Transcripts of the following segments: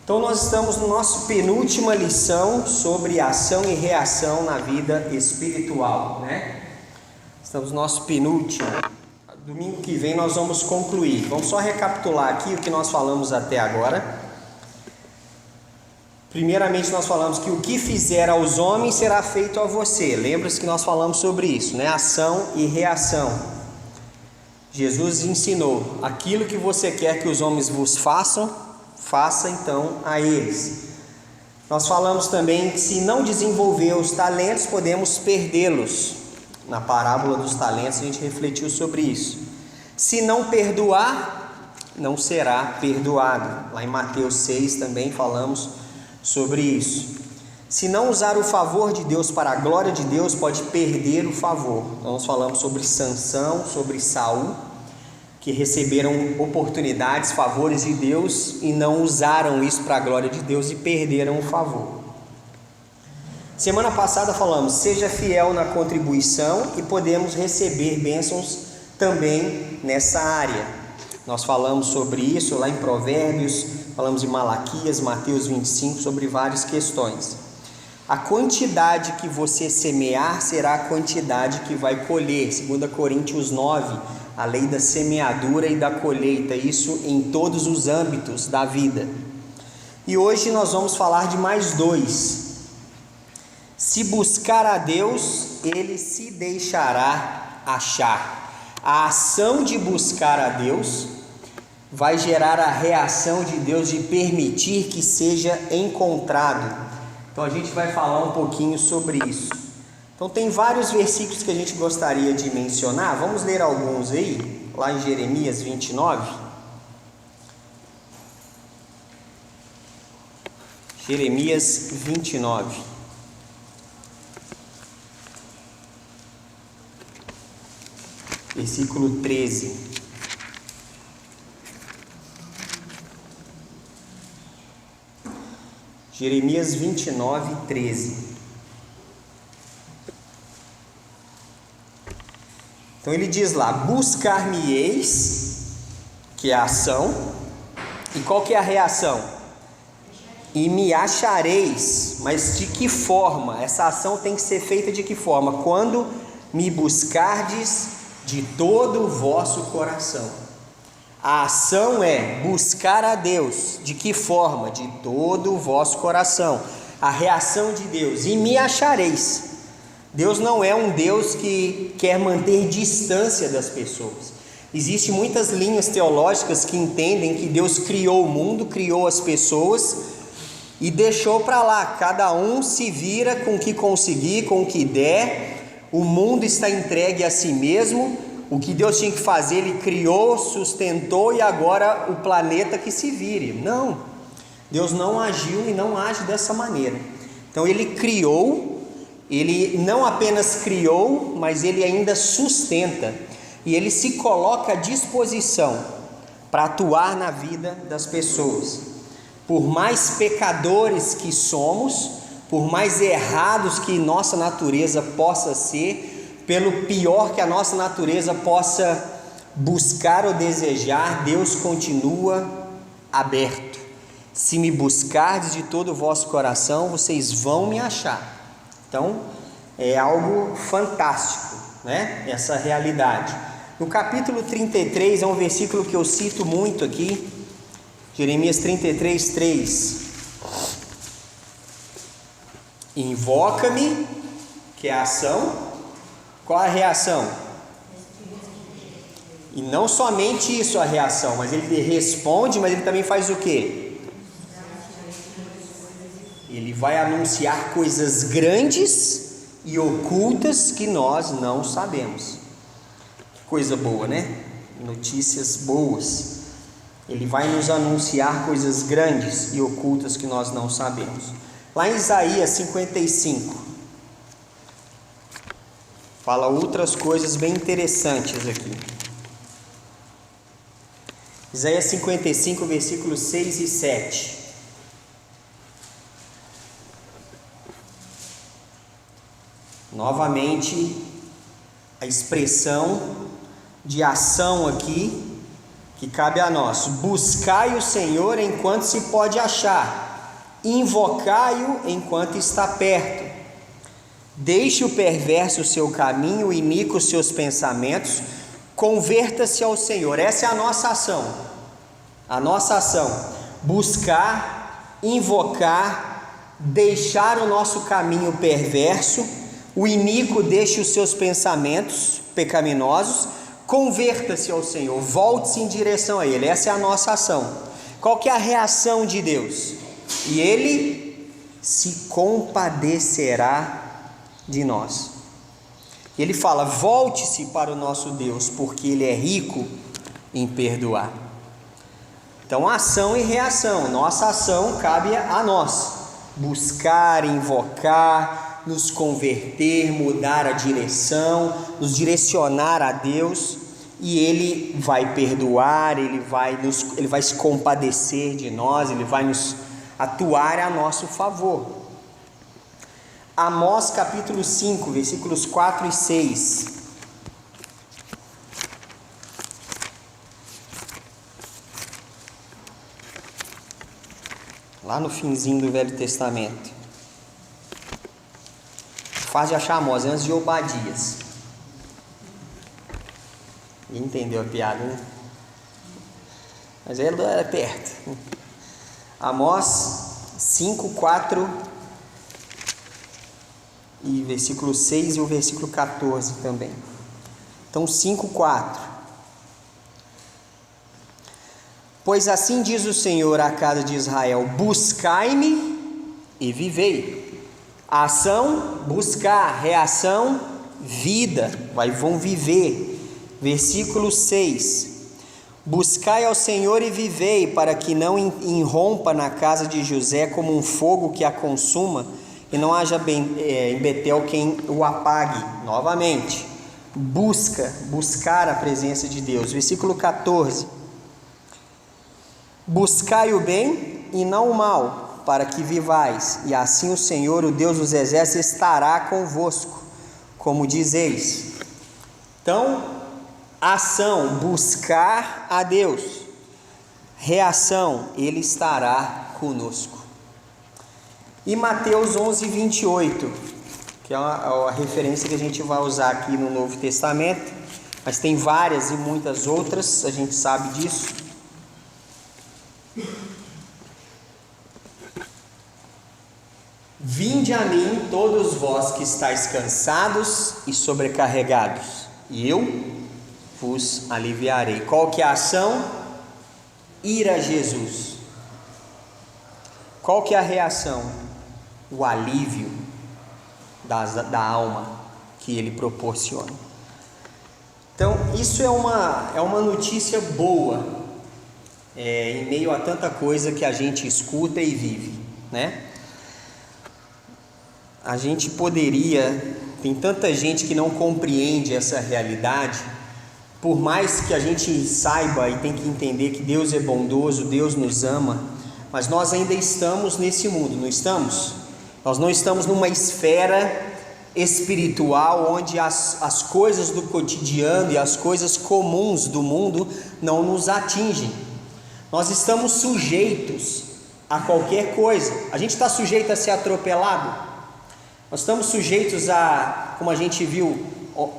Então nós estamos na nossa penúltima lição sobre ação e reação na vida espiritual, né? Estamos no nosso penúltimo. Domingo que vem nós vamos concluir. Vamos só recapitular aqui o que nós falamos até agora. Primeiramente nós falamos que o que fizer aos homens será feito a você. Lembra-se que nós falamos sobre isso, né? Ação e reação. Jesus ensinou: aquilo que você quer que os homens vos façam, faça então a eles. Nós falamos também que se não desenvolver os talentos, podemos perdê-los. Na parábola dos talentos a gente refletiu sobre isso. Se não perdoar, não será perdoado. Lá em Mateus 6 também falamos sobre isso. Se não usar o favor de Deus para a glória de Deus, pode perder o favor. Então nós falamos sobre Sansão, sobre Saul, que receberam oportunidades, favores de Deus e não usaram isso para a glória de Deus e perderam o favor. Semana passada falamos: seja fiel na contribuição e podemos receber bênçãos também nessa área. Nós falamos sobre isso lá em Provérbios, falamos em Malaquias, Mateus 25, sobre várias questões. A quantidade que você semear será a quantidade que vai colher. 2 Coríntios 9, a lei da semeadura e da colheita, isso em todos os âmbitos da vida. E hoje nós vamos falar de mais dois. Se buscar a Deus, Ele se deixará achar. A ação de buscar a Deus vai gerar a reação de Deus de permitir que seja encontrado. Então a gente vai falar um pouquinho sobre isso. Então tem vários versículos que a gente gostaria de mencionar. Vamos ler alguns aí, lá em Jeremias 29. Jeremias 29. Versículo 13. Jeremias 29, 13. Então ele diz lá: buscar-me-eis, que é a ação, e qual que é a reação? E me achareis. Mas de que forma? Essa ação tem que ser feita de que forma? Quando me buscardes de todo o vosso coração. A ação é buscar a Deus. De que forma? De todo o vosso coração. A reação de Deus: e me achareis. Deus não é um Deus que quer manter distância das pessoas. Existem muitas linhas teológicas que entendem que Deus criou o mundo, criou as pessoas e deixou para lá. Cada um se vira com o que conseguir, com o que der. O mundo está entregue a si mesmo. O que Deus tinha que fazer, Ele criou, sustentou, e agora o planeta que se vire. Não, Deus não agiu e não age dessa maneira. Então Ele criou, Ele não apenas criou, mas Ele ainda sustenta, e Ele se coloca à disposição para atuar na vida das pessoas. Por mais pecadores que somos, por mais errados que nossa natureza possa ser, pelo pior que a nossa natureza possa buscar ou desejar, Deus continua aberto. Se me buscardes de todo o vosso coração, vocês vão me achar. Então é algo fantástico, né? Essa realidade. No capítulo 33 é um versículo que eu cito muito aqui, Jeremias 33, 3. Invoca-me, que é a ação. Qual a reação? E não somente isso a reação, mas ele responde, mas ele também faz o quê? Ele vai anunciar coisas grandes e ocultas que nós não sabemos. Que coisa boa, né? Notícias boas. Ele vai nos anunciar coisas grandes e ocultas que nós não sabemos. Lá em Isaías 55. Fala outras coisas bem interessantes aqui. Isaías 55, versículos 6 e 7. Novamente, a expressão de ação aqui que cabe a nós: buscai o Senhor enquanto se pode achar, invocai-o enquanto está perto. Deixe o perverso o seu caminho, o iníquo os seus pensamentos, converta-se ao Senhor. Essa é a nossa ação. A nossa ação: buscar, invocar, deixar o nosso caminho perverso, o iníquo deixe os seus pensamentos pecaminosos, converta-se ao Senhor, volte-se em direção a Ele. Essa é a nossa ação. Qual que é a reação de Deus? E Ele se compadecerá de nós. Ele fala: volte-se para o nosso Deus, porque Ele é rico em perdoar. Então, ação e reação. Nossa ação cabe a nós: buscar, invocar, nos converter, mudar a direção, nos direcionar a Deus, e Ele vai perdoar, Ele vai se compadecer de nós, Ele vai nos atuar a nosso favor. Amós capítulo 5, versículos 4 e 6. Lá no finzinho do Velho Testamento. Fácil de achar Amós, antes de Obadias. Entendeu a piada, né? Mas ele é perto. Amós 5, 4 e versículo 6 e o versículo 14 também. Então 5, 4. Pois assim diz o Senhor à casa de Israel: buscai-me e vivei. A ação, buscar; reação, vida, vão viver. Versículo 6: buscai ao Senhor e vivei, para que não irrompa na casa de José como um fogo que a consuma, e não haja em Betel quem o apague. Novamente, buscar a presença de Deus. Versículo 14: buscai o bem e não o mal, para que vivais, e assim o Senhor, o Deus dos exércitos, estará convosco, como dizeis. Então, ação: buscar a Deus; reação: Ele estará conosco. E Mateus 11, 28, que é a referência que a gente vai usar aqui no Novo Testamento, mas tem várias e muitas outras, a gente sabe disso. Vinde a mim, todos vós que estáis cansados e sobrecarregados, e eu vos aliviarei. Qual que é a ação? Ir a Jesus. Qual que é a reação? O alívio da alma que Ele proporciona. Então, isso é uma notícia boa, em meio a tanta coisa que a gente escuta e vive, né? A gente tem tanta gente que não compreende essa realidade. Por mais que a gente saiba e tem que entender que Deus é bondoso, Deus nos ama, mas nós ainda estamos nesse mundo, não estamos? Nós não estamos numa esfera espiritual onde as coisas do cotidiano e as coisas comuns do mundo não nos atingem. Nós estamos sujeitos a qualquer coisa. A gente está sujeito a ser atropelado. Nós estamos sujeitos a, como a gente viu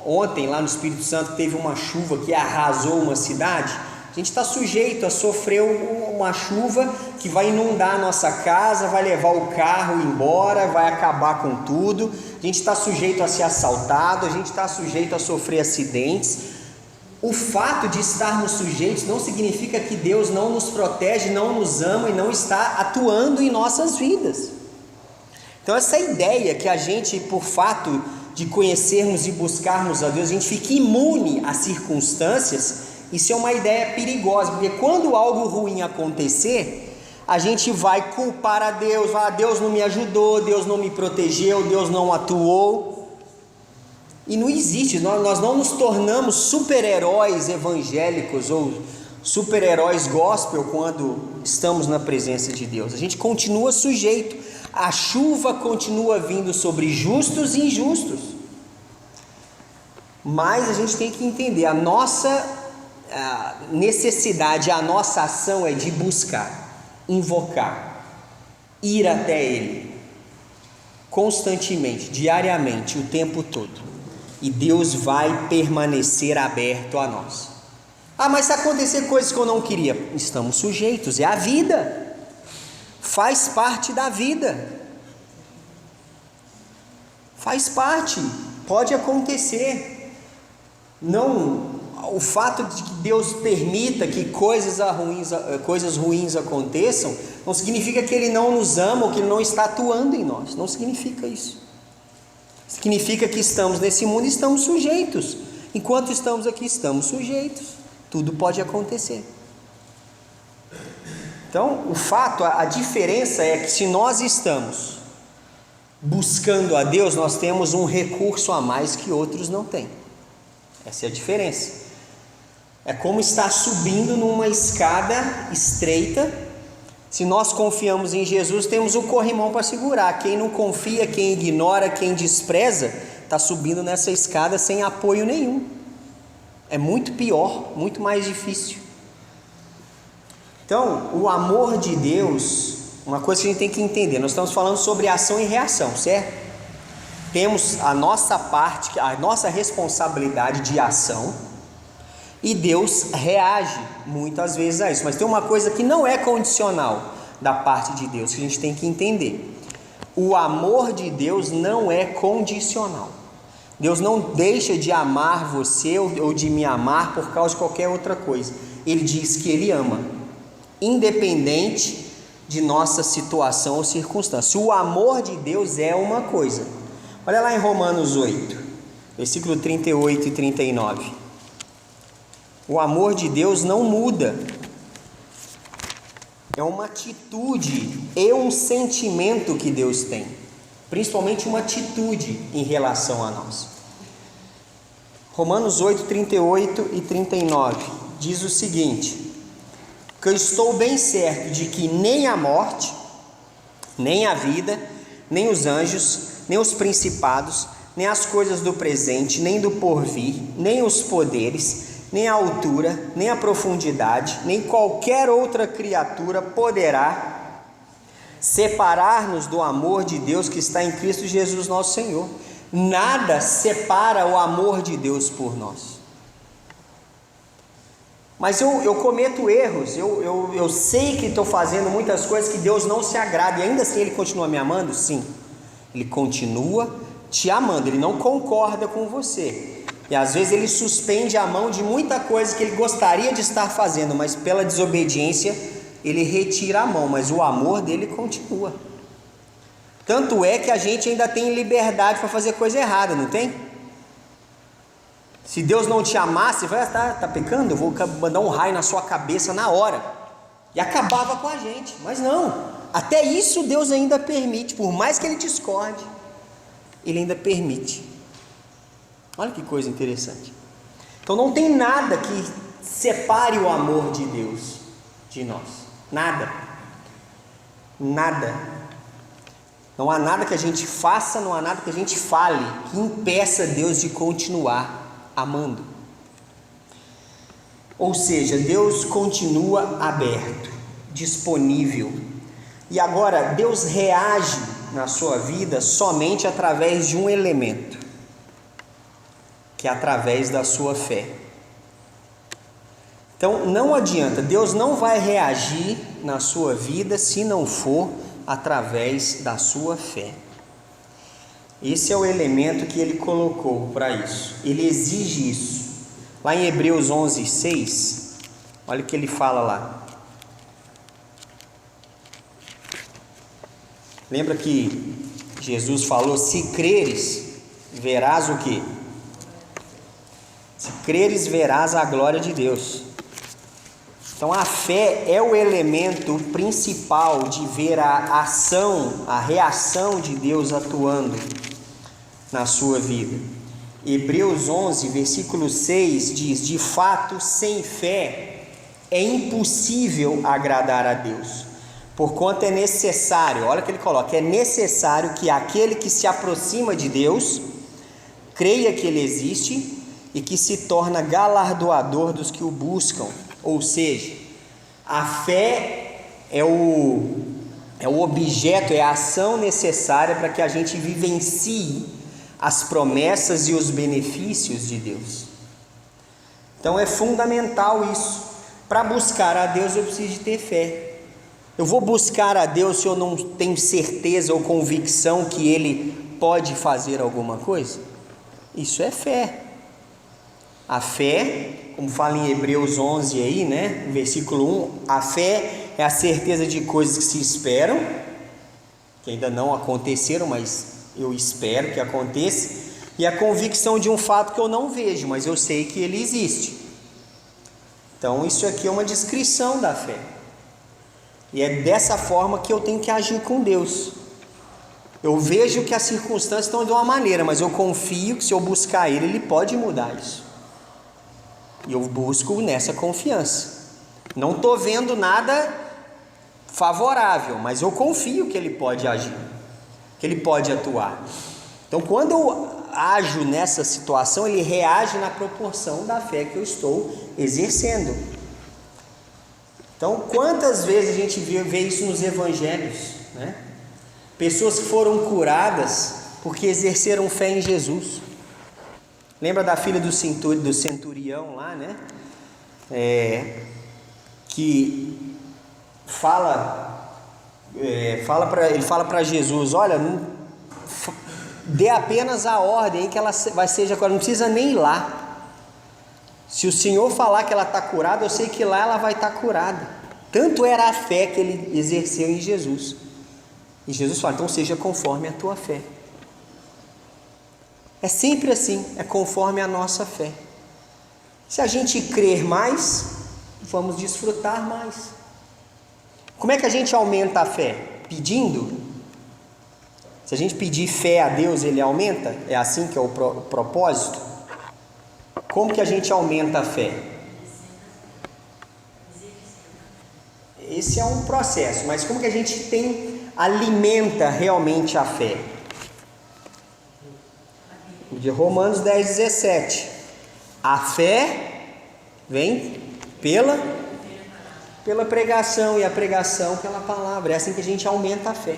ontem lá no Espírito Santo, teve uma chuva que arrasou uma cidade. A gente está sujeito a sofrer uma chuva que vai inundar a nossa casa, vai levar o carro embora, vai acabar com tudo. A gente está sujeito a ser assaltado, a gente está sujeito a sofrer acidentes. O fato de estarmos sujeitos não significa que Deus não nos protege, não nos ama e não está atuando em nossas vidas. Então essa ideia que a gente, por fato de conhecermos e buscarmos a Deus, a gente fica imune às circunstâncias, isso é uma ideia perigosa, porque quando algo ruim acontecer, a gente vai culpar a Deus, Deus não me ajudou, Deus não me protegeu, Deus não atuou. E não existe, nós não nos tornamos super-heróis evangélicos ou super-heróis gospel quando estamos na presença de Deus. A gente continua sujeito, a chuva continua vindo sobre justos e injustos. Mas a gente tem que entender, a nossa necessidade, a nossa ação é de buscar, invocar, ir até Ele, constantemente, diariamente, o tempo todo. E Deus vai permanecer aberto a nós. Mas se acontecer coisas que eu não queria, estamos sujeitos, é a vida, faz parte da vida, faz parte, pode acontecer. Não, o fato de que Deus permita que coisas ruins aconteçam, não significa que Ele não nos ama ou que Ele não está atuando em nós, não significa isso. Significa que estamos nesse mundo e estamos sujeitos. Enquanto estamos aqui, estamos sujeitos. Tudo pode acontecer. Então, o fato, a diferença é que se nós estamos buscando a Deus, nós temos um recurso a mais que outros não têm. Essa é a diferença. É como estar subindo numa escada estreita. Se nós confiamos em Jesus, temos o corrimão para segurar. Quem não confia, quem ignora, quem despreza, está subindo nessa escada sem apoio nenhum. É muito pior, muito mais difícil. Então, o amor de Deus, uma coisa que a gente tem que entender, nós estamos falando sobre ação e reação, certo? Temos a nossa parte, a nossa responsabilidade de ação, e Deus reage muitas vezes a isso. Mas tem uma coisa que não é condicional da parte de Deus, que a gente tem que entender. O amor de Deus não é condicional. Deus não deixa de amar você ou de me amar por causa de qualquer outra coisa. Ele diz que Ele ama, independente de nossa situação ou circunstância. O amor de Deus é uma coisa. Olha lá em Romanos 8, versículo 38 e 39. O amor de Deus não muda. É uma atitude e um sentimento que Deus tem, principalmente uma atitude em relação a nós. Romanos 8, 38 e 39 diz o seguinte: que eu estou bem certo de que nem a morte, nem a vida, nem os anjos, nem os principados, nem as coisas do presente, nem do porvir, nem os poderes, nem a altura, nem a profundidade, nem qualquer outra criatura poderá separar-nos do amor de Deus que está em Cristo Jesus nosso Senhor. Nada separa o amor de Deus por nós. Mas eu cometo erros, eu sei que estou fazendo muitas coisas que Deus não se agrada, e ainda assim Ele continua me amando? Sim, Ele continua te amando, Ele não concorda com você, e às vezes Ele suspende a mão de muita coisa que Ele gostaria de estar fazendo, mas pela desobediência Ele retira a mão, mas o amor dele continua. Tanto é que a gente ainda tem liberdade para fazer coisa errada, não tem? Se Deus não te amasse, vai estar pecando, eu vou mandar um raio na sua cabeça na hora, e acabava com a gente. Mas não, até isso Deus ainda permite, por mais que Ele discorde, Ele ainda permite. Olha que coisa interessante. Então não tem nada que separe o amor de Deus de nós, nada, não há nada que a gente faça, não há nada que a gente fale que impeça Deus de continuar amando. Ou seja, Deus continua aberto, disponível. E agora, Deus reage na sua vida somente através de um elemento, que é através da sua fé. Então, não adianta, Deus não vai reagir na sua vida se não for através da sua fé. Esse é o elemento que Ele colocou para isso. Ele exige isso. Lá em Hebreus 11, 6, olha o que Ele fala lá. Lembra que Jesus falou: se creres, verás o quê? Se creres, verás a glória de Deus. Então a fé é o elemento principal de ver a ação, a reação de Deus atuando na sua vida. Hebreus 11, versículo 6 diz: de fato, sem fé é impossível agradar a Deus, porquanto é necessário, olha o que ele coloca, é necessário que aquele que se aproxima de Deus creia que Ele existe e que se torna galardoador dos que o buscam. Ou seja, a fé é o objeto, é a ação necessária para que a gente vivencie as promessas e os benefícios de Deus. Então é fundamental isso. Para buscar a Deus eu preciso de ter fé. Eu vou buscar a Deus se eu não tenho certeza ou convicção que Ele pode fazer alguma coisa? Isso é fé. A fé, como fala em Hebreus 11 aí, né, versículo 1, a fé é a certeza de coisas que se esperam, que ainda não aconteceram, mas eu espero que aconteça, e a convicção de um fato que eu não vejo, mas eu sei que ele existe. Então isso aqui é uma descrição da fé, e é dessa forma que eu tenho que agir com Deus. Eu vejo que as circunstâncias estão de uma maneira, mas eu confio que se eu buscar Ele, Ele pode mudar isso. E eu busco nessa confiança. Não estou vendo nada favorável, mas eu confio que Ele pode agir, que Ele pode atuar. Então quando eu ajo nessa situação, Ele reage na proporção da fé que eu estou exercendo. Então quantas vezes a gente vê isso nos evangelhos, né? Pessoas que foram curadas porque exerceram fé em Jesus. Lembra da filha do centurião lá, né? Que ele fala para Jesus: olha, dê apenas a ordem que ela vai ser curada, não precisa nem ir lá. Se o Senhor falar que ela está curada, eu sei que lá ela vai estar curada. Tanto era a fé que ele exerceu em Jesus. E Jesus fala: então seja conforme a tua fé. É sempre assim, é conforme a nossa fé. Se a gente crer mais, vamos desfrutar mais. Como é que a gente aumenta a fé? Pedindo? Se a gente pedir fé a Deus, Ele aumenta? É assim que é o propósito? Como que a gente aumenta a fé? Esse é um processo, mas como que a gente alimenta realmente a fé? De Romanos 10:17, a fé vem pela pregação, e a pregação pela palavra. É assim que a gente aumenta a fé.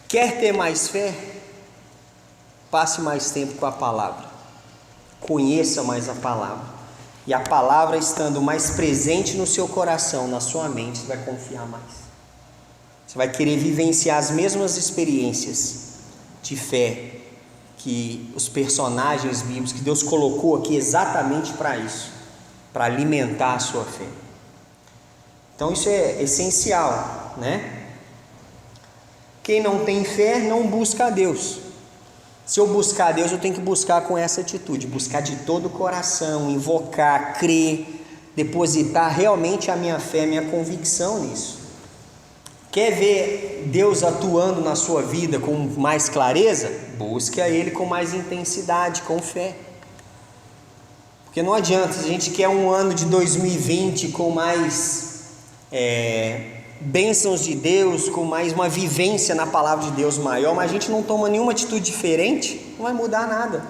Quer ter mais fé? Passe mais tempo com a palavra, conheça mais a palavra, e a palavra estando mais presente no seu coração, na sua mente, você vai confiar mais, você vai querer vivenciar as mesmas experiências de fé que os personagens bíblicos que Deus colocou aqui exatamente para isso, para alimentar a sua fé. Então isso é essencial, né? Quem não tem fé não busca a Deus. Se eu buscar a Deus, eu tenho que buscar com essa atitude, buscar de todo o coração, invocar, crer, depositar realmente a minha fé, a minha convicção nisso. Quer ver Deus atuando na sua vida com mais clareza? Busque a Ele com mais intensidade, com fé. Porque não adianta, se a gente quer um ano de 2020 com mais bênçãos de Deus, com mais uma vivência na palavra de Deus maior, mas a gente não toma nenhuma atitude diferente, não vai mudar nada.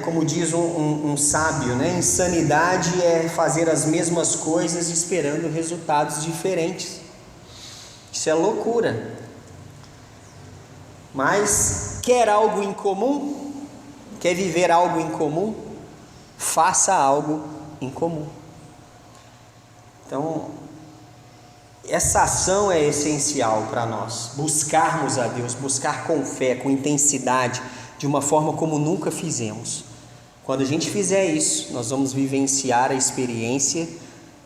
Como diz um sábio, né? Insanidade é fazer as mesmas coisas esperando resultados diferentes. Isso é loucura. Mas quer algo em comum? Quer viver algo em comum? Faça algo em comum. Então, essa ação é essencial para nós. Buscarmos a Deus, buscar com fé, com intensidade, de uma forma como nunca fizemos. Quando a gente fizer isso, nós vamos vivenciar a experiência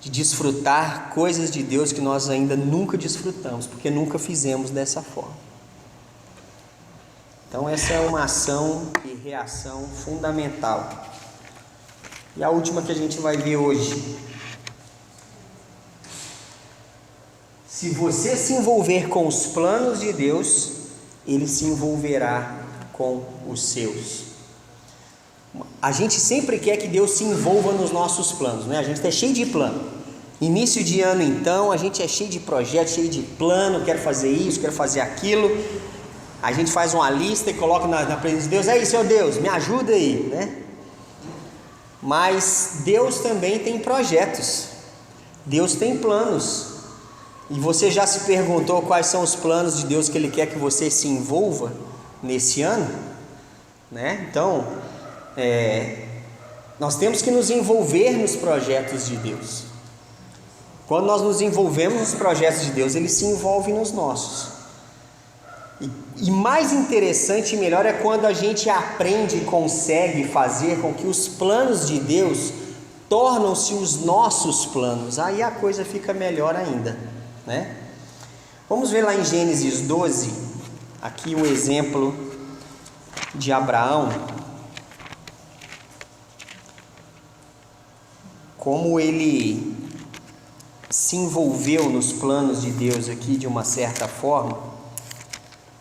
de desfrutar coisas de Deus que nós ainda nunca desfrutamos, porque nunca fizemos dessa forma. Então essa é uma ação e reação fundamental. E a última que a gente vai ver hoje: se você se envolver com os planos de Deus, Ele se envolverá com os seus. A gente sempre quer que Deus se envolva nos nossos planos, né? A gente está cheio de plano. Início de ano, então, a gente é cheio de projetos, cheio de plano, quero fazer isso, quero fazer aquilo. A gente faz uma lista e coloca na presença de Deus, é isso, Senhor Deus, me ajuda aí, né? Mas Deus também tem projetos, Deus tem planos. E você já se perguntou quais são os planos de Deus que Ele quer que você se envolva nesse ano? Né? Então, nós temos que nos envolver nos projetos de Deus. Quando nós nos envolvemos nos projetos de Deus, Ele se envolve nos nossos. E mais interessante e melhor é quando a gente aprende e consegue fazer com que os planos de Deus tornam-se os nossos planos. Aí a coisa fica melhor ainda, né? Vamos ver lá em Gênesis 12, aqui o exemplo de Abraão, como ele se envolveu nos planos de Deus aqui de uma certa forma,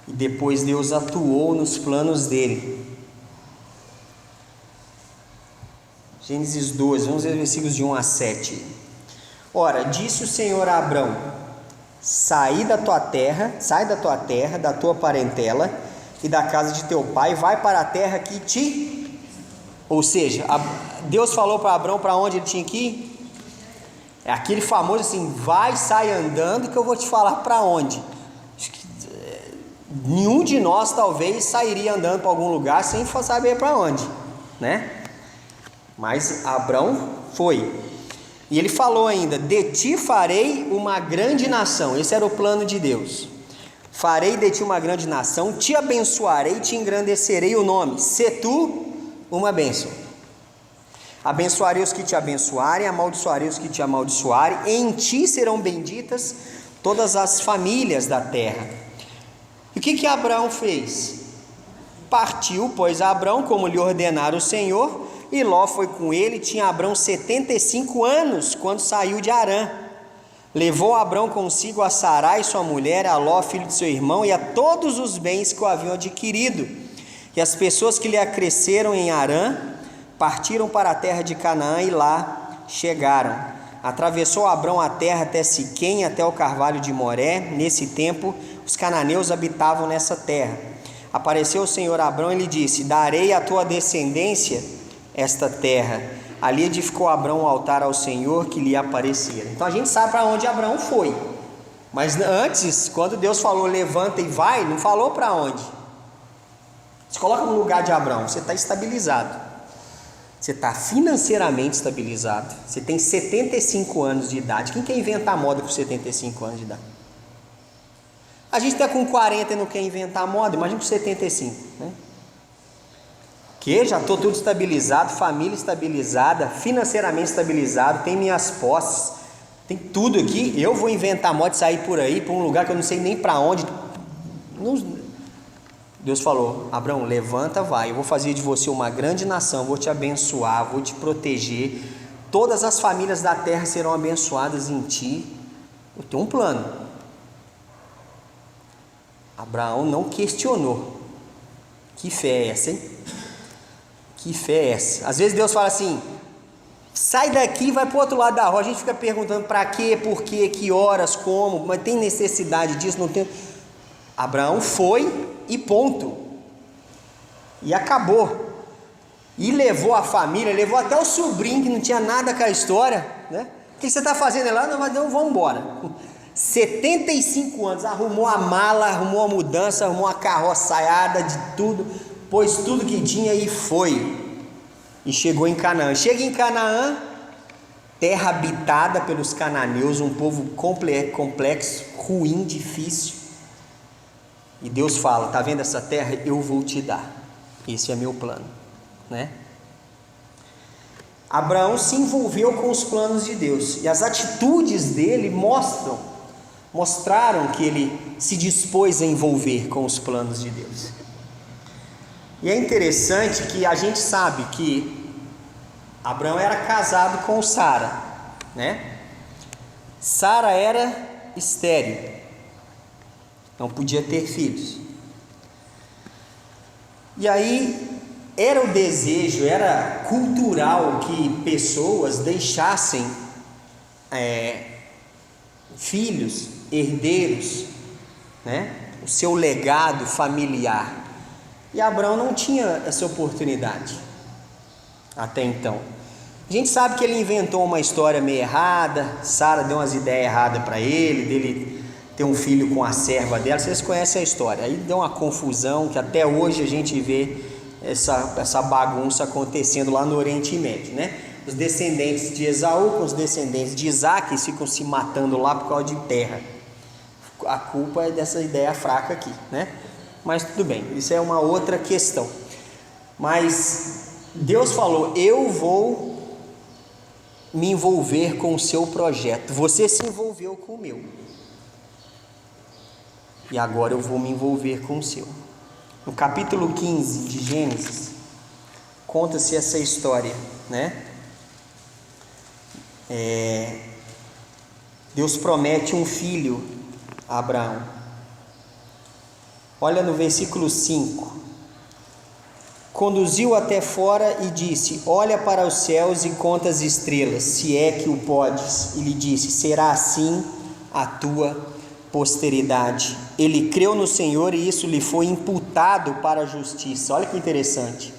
e depois Deus atuou nos planos dele. Gênesis 12, vamos ver os versículos de 1 a 7. Ora, disse o Senhor a Abrão: sai da tua terra, da tua parentela e da casa de teu pai, vai para a terra que te... Ou seja, Deus falou para Abrão para onde ele tinha que ir. É aquele famoso assim, vai, sai andando que eu vou te falar para onde. Acho que nenhum de nós talvez sairia andando para algum lugar sem saber para onde, né? Mas Abrão foi. E ele falou ainda: de ti farei uma grande nação. Esse era o plano de Deus. Farei de ti uma grande nação, te abençoarei, te engrandecerei o nome, se tu uma bênção. Abençoarei os que te abençoarem, amaldiçoarei os que te amaldiçoarem, em ti serão benditas todas as famílias da terra. E o que Abraão fez? Partiu, pois, Abraão, como lhe ordenara o Senhor, e Ló foi com ele. Tinha Abraão 75 anos quando saiu de Harã. Levou Abraão consigo a Sarai, sua mulher, a Ló, filho de seu irmão, e a todos os bens que o haviam adquirido. E as pessoas que lhe acresceram em Harã partiram para a terra de Canaã e lá chegaram. Atravessou Abraão a terra até Siquém, até o carvalho de Moré. Nesse tempo, os cananeus habitavam nessa terra. Apareceu o Senhor a Abraão e lhe disse: darei à tua descendência esta terra. Ali edificou Abraão um altar ao Senhor que lhe aparecera. Então a gente sabe para onde Abraão foi. Mas antes, quando Deus falou levanta e vai, não falou para onde. Se coloca no lugar de Abraão, você está estabilizado. Você está financeiramente estabilizado. Você tem 75 anos de idade. Quem quer inventar moda com 75 anos de idade? A gente está com 40 e não quer inventar moda, imagina com 75, né? Que já estou tudo estabilizado, família estabilizada, financeiramente estabilizado, tem minhas posses, tem tudo aqui. Eu vou inventar moda e sair por aí, para um lugar que eu não sei nem para onde. Deus falou: Abraão, levanta, vai, eu vou fazer de você uma grande nação, vou te abençoar, vou te proteger, todas as famílias da terra serão abençoadas em ti. Eu tenho um plano. Abraão não questionou. Que fé é essa, hein? Que fé é essa? Às vezes Deus fala assim: sai daqui e vai para o outro lado da rua. A gente fica perguntando para quê, por quê, que horas, como, mas tem necessidade disso? Não tem. Abraão foi e ponto. E acabou. E levou a família, levou até o sobrinho que não tinha nada com a história, né? O que você está fazendo lá? Não, mas não, vamos embora. 75 anos, arrumou a mala, arrumou a mudança, arrumou a carroçaiada de tudo, pôs tudo que tinha e foi. E chegou em Canaã. Chega em Canaã, terra habitada pelos cananeus, um povo complexo, ruim, difícil. E Deus fala: está vendo essa terra? Eu vou te dar. Esse é meu plano, né? Abraão se envolveu com os planos de Deus, e as atitudes dele mostraram que ele se dispôs a envolver com os planos de Deus. E é interessante que a gente sabe que Abraão era casado com Sara, né? Sara era estéril, não podia ter filhos. E aí era o desejo, era cultural que pessoas deixassem filhos, herdeiros, né? o seu legado familiar. E Abraão não tinha essa oportunidade até então. A gente sabe que ele inventou uma história meio errada, Sara deu umas ideias erradas para ele, dele ter um filho com a serva dela, vocês conhecem a história. Aí deu uma confusão que até hoje a gente vê essa bagunça acontecendo lá no Oriente Médio, né? Os descendentes de Esaú com os descendentes de Isaac ficam se matando lá por causa de terra. A culpa é dessa ideia fraca aqui, né? Mas tudo bem, isso é uma outra questão. Mas Deus falou: eu vou me envolver com o seu projeto. Você se envolveu com o meu, e agora eu vou me envolver com o seu. No capítulo 15 de Gênesis, conta-se essa história, né? Deus promete um filho a Abraão. Olha no versículo 5: conduziu até fora e disse: olha para os céus e conta as estrelas, se é que o podes. E lhe disse: será assim a tua posteridade. Ele creu no Senhor e isso lhe foi imputado para a justiça. Olha que interessante.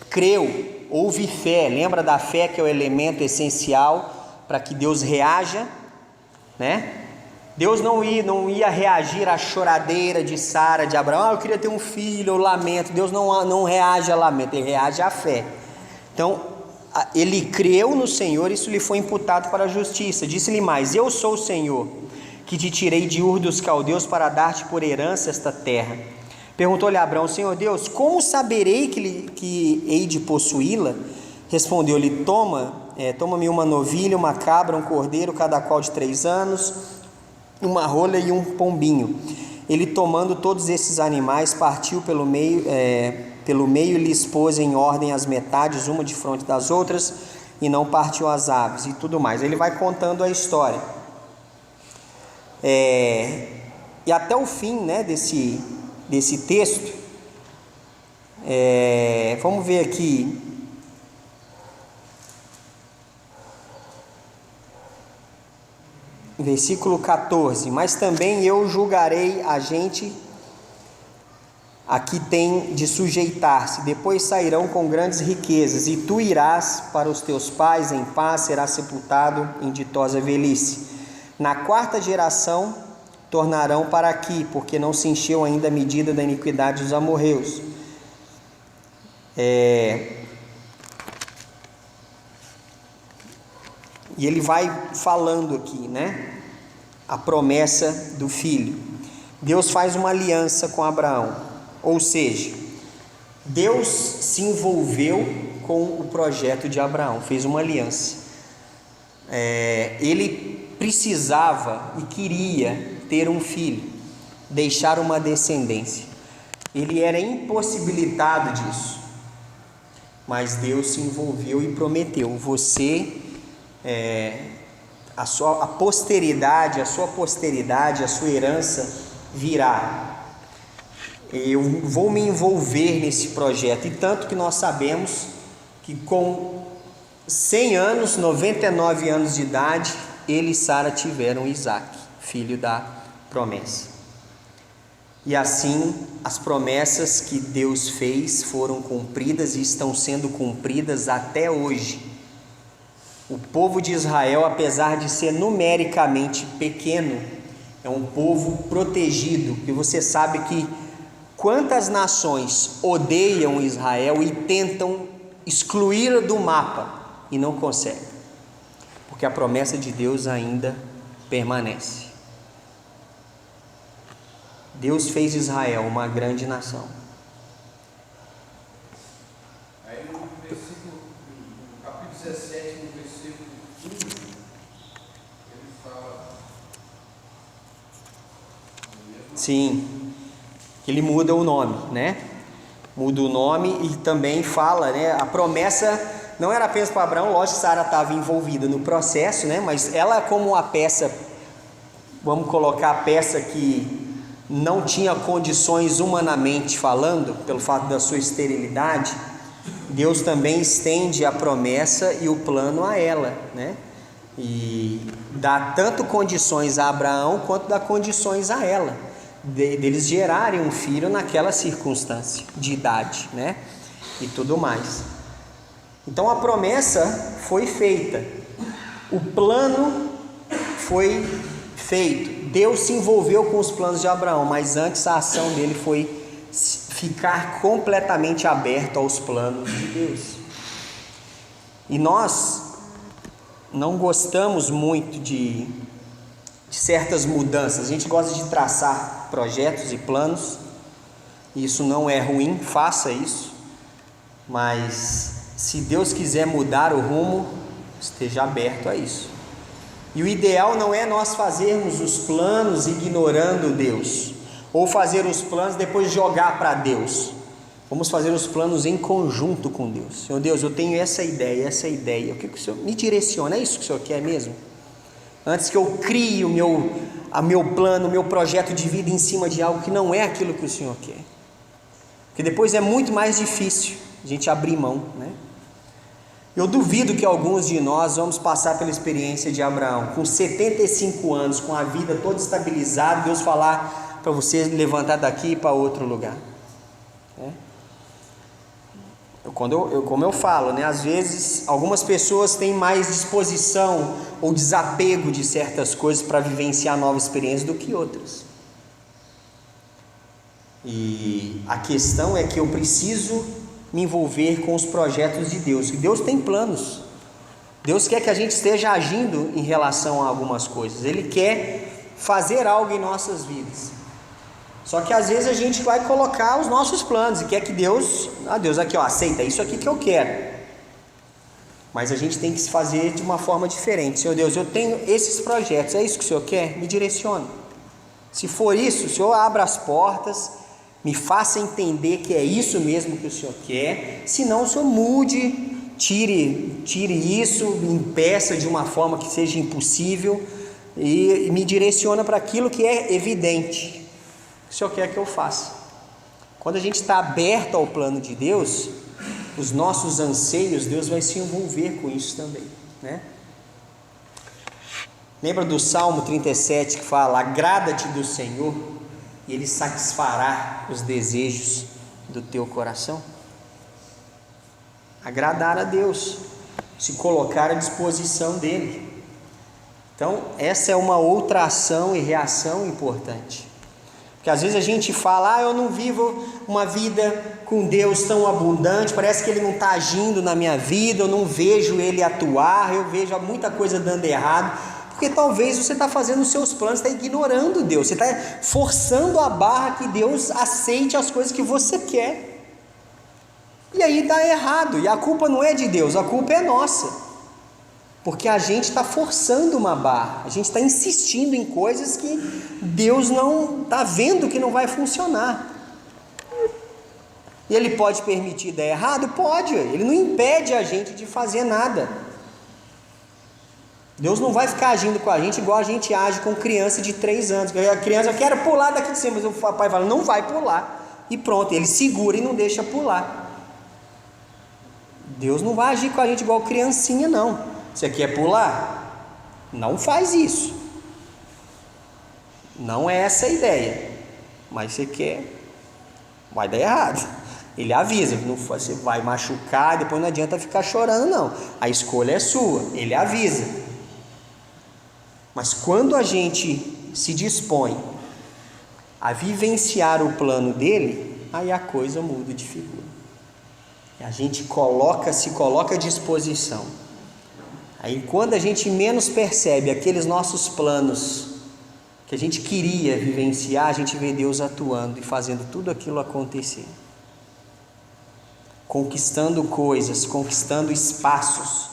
Creu, houve fé. Lembra da fé, que é o elemento essencial para que Deus reaja, né? Deus não ia reagir à choradeira de Sara, de Abraão: eu queria ter um filho, eu lamento. Deus não reage a lamento, ele reage à fé. Então, ele creu no Senhor, isso lhe foi imputado para a justiça. Disse-lhe mais: eu sou o Senhor, que te tirei de Ur dos Caldeus para dar-te por herança esta terra. Perguntou-lhe Abraão: Senhor Deus, como saberei que hei de possuí-la? Respondeu-lhe: toma-me uma novilha, uma cabra, um cordeiro, cada qual de 3 anos, uma rola e um pombinho. Ele, tomando todos esses animais, partiu pelo meio e lhes pôs em ordem as metades, uma de frente das outras, e não partiu as aves e tudo mais. Ele vai contando a história. E até o fim, né, desse texto, vamos ver aqui. Versículo 14: mas também eu julgarei a gente a que tem de sujeitar-se, depois sairão com grandes riquezas, e tu irás para os teus pais em paz, serás sepultado em ditosa velhice. Na 4ª geração tornarão para aqui, porque não se encheu ainda a medida da iniquidade dos amorreus. E ele vai falando aqui, né? A promessa do filho. Deus faz uma aliança com Abraão, ou seja, Deus se envolveu com o projeto de Abraão, fez uma aliança. Ele precisava e queria ter um filho, deixar uma descendência. Ele era impossibilitado disso, mas Deus se envolveu e prometeu: você, a sua posteridade, a sua herança virá. Eu vou me envolver nesse projeto. E tanto que nós sabemos que com 100 anos, 99 anos de idade, ele e Sara tiveram Isaac, filho da promessa. E assim, as promessas que Deus fez foram cumpridas e estão sendo cumpridas até hoje. O povo de Israel, apesar de ser numericamente pequeno, é um povo protegido. E você sabe que quantas nações odeiam Israel e tentam excluí-la do mapa e não conseguem, porque a promessa de Deus ainda permanece. Deus fez Israel uma grande nação. Aí no capítulo 17, no versículo 15, ele fala. Sim, ele muda o nome, né? Muda o nome e também fala, né? A promessa não era apenas para Abraão, lógico que Sara estava envolvida no processo, né? Mas ela, como a peça, vamos colocar a peça que não tinha condições humanamente falando, pelo fato da sua esterilidade, Deus também estende a promessa e o plano a ela, né? E dá tanto condições a Abraão quanto dá condições a ela. deles gerarem um filho naquela circunstância de idade, né? E tudo mais. Então a promessa foi feita, o plano foi feito, Deus se envolveu com os planos de Abraão, mas antes a ação dele foi ficar completamente aberto aos planos de Deus. E nós não gostamos muito de certas mudanças. A gente gosta de traçar projetos e planos. Isso não é ruim, faça isso. Mas se Deus quiser mudar o rumo, esteja aberto a isso. E o ideal não é nós fazermos os planos ignorando Deus, ou fazer os planos depois jogar para Deus. Vamos fazer os planos em conjunto com Deus. Senhor Deus, eu tenho essa ideia. O que o Senhor me direciona? É isso que o Senhor quer mesmo? Antes que eu crie o meu plano, o meu projeto de vida em cima de algo que não é aquilo que o Senhor quer. Porque depois é muito mais difícil a gente abrir mão, né? Eu duvido que alguns de nós vamos passar pela experiência de Abraão, com 75 anos, com a vida toda estabilizada, Deus falar para você levantar daqui e ir para outro lugar, né? Como eu falo, né? Às vezes algumas pessoas têm mais disposição ou desapego de certas coisas para vivenciar novas experiências do que outras. E a questão é que eu preciso me envolver com os projetos de Deus. E Deus tem planos. Deus quer que a gente esteja agindo em relação a algumas coisas. Ele quer fazer algo em nossas vidas. Só que às vezes a gente vai colocar os nossos planos e quer que Deus, Deus aqui, ó, aceita isso aqui que eu quero. Mas a gente tem que se fazer de uma forma diferente. Senhor Deus, eu tenho esses projetos, é isso que o Senhor quer? Me direcione. Se for isso, o Senhor abra as portas, me faça entender que é isso mesmo que o Senhor quer. Se não, o Senhor mude, tire isso, me impeça de uma forma que seja impossível e me direciona para aquilo que é evidente que o Senhor quer que eu faça. Quando a gente está aberto ao plano de Deus, os nossos anseios, Deus vai se envolver com isso também, né? Lembra do Salmo 37 que fala: agrada-te do Senhor e Ele satisfará os desejos do teu coração? Agradar a Deus, se colocar à disposição dEle. Então essa é uma outra ação e reação importante. Porque às vezes a gente fala: eu não vivo uma vida com Deus tão abundante, parece que Ele não está agindo na minha vida, eu não vejo Ele atuar, eu vejo muita coisa dando errado. Porque talvez você está fazendo os seus planos, está ignorando Deus, você está forçando a barra que Deus aceite as coisas que você quer. E aí está errado, e a culpa não é de Deus, a culpa é nossa. Porque a gente está forçando uma barra, a gente está insistindo em coisas que Deus não está vendo que não vai funcionar. E Ele pode permitir dar errado? Pode, Ele não impede a gente de fazer nada. Deus não vai ficar agindo com a gente igual a gente age com criança de 3 anos. A criança, eu quero pular daqui de cima, mas o papai fala: não vai pular. E pronto, ele segura e não deixa pular. Deus não vai agir com a gente igual criancinha, não. Você quer pular? Não faz isso. Não é essa a ideia. Mas você quer, vai dar errado. Ele avisa, você vai machucar, depois não adianta ficar chorando, não. A escolha é sua, ele avisa. Mas quando a gente se dispõe a vivenciar o plano dele, aí a coisa muda de figura. E a gente se coloca à disposição. Aí quando a gente menos percebe aqueles nossos planos que a gente queria vivenciar, a gente vê Deus atuando e fazendo tudo aquilo acontecer. Conquistando coisas, conquistando espaços,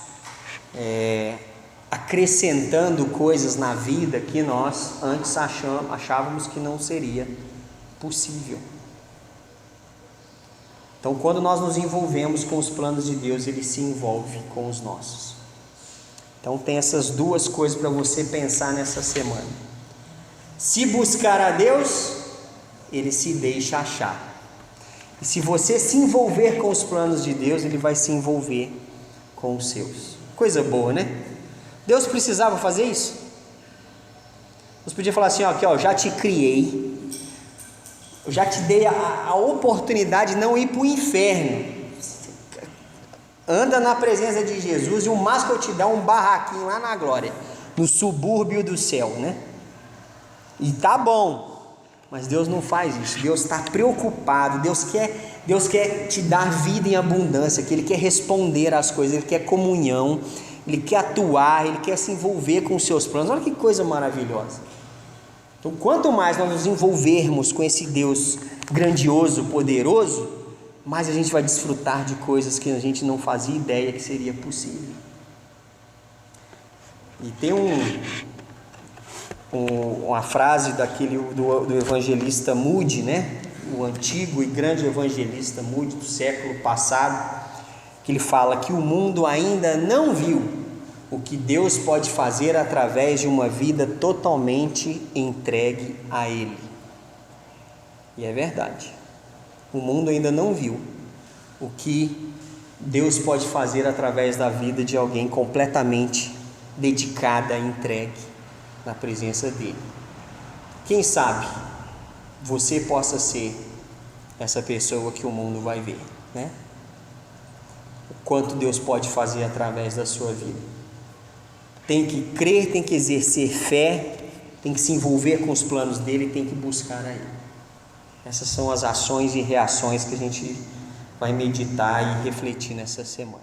acrescentando coisas na vida que nós antes achávamos que não seria possível. Então, quando nós nos envolvemos com os planos de Deus, Ele se envolve com os nossos. Então tem essas duas coisas para você pensar nessa semana. Se buscar a Deus, Ele se deixa achar. E se você se envolver com os planos de Deus, Ele vai se envolver com os seus. Coisa boa, né? Deus precisava fazer isso? Deus podia falar assim: ó, aqui, ó, já te criei, Eu já te dei a oportunidade de não ir para o inferno. Anda na presença de Jesus e o máximo que eu te dar é um barraquinho lá na glória, no subúrbio do céu, né? E tá bom, mas Deus não faz isso. Deus está preocupado. Deus quer te dar vida em abundância, que Ele quer responder às coisas, Ele quer comunhão, Ele quer atuar, Ele quer se envolver com os seus planos. Olha que coisa maravilhosa. Então, quanto mais nós nos envolvermos com esse Deus grandioso, poderoso, mais a gente vai desfrutar de coisas que a gente não fazia ideia que seria possível. E tem uma frase do evangelista Moody, né? O antigo e grande evangelista Moody do século passado, que ele fala que o mundo ainda não viu o que Deus pode fazer através de uma vida totalmente entregue a Ele. E é verdade. O mundo ainda não viu o que Deus pode fazer através da vida de alguém completamente dedicada, entregue na presença dEle. Quem sabe você possa ser essa pessoa que o mundo vai ver, né? O quanto Deus pode fazer através da sua vida. Tem que crer, tem que exercer fé, tem que se envolver com os planos dEle, tem que buscar a Ele. Essas são as ações e reações que a gente vai meditar e refletir nessa semana.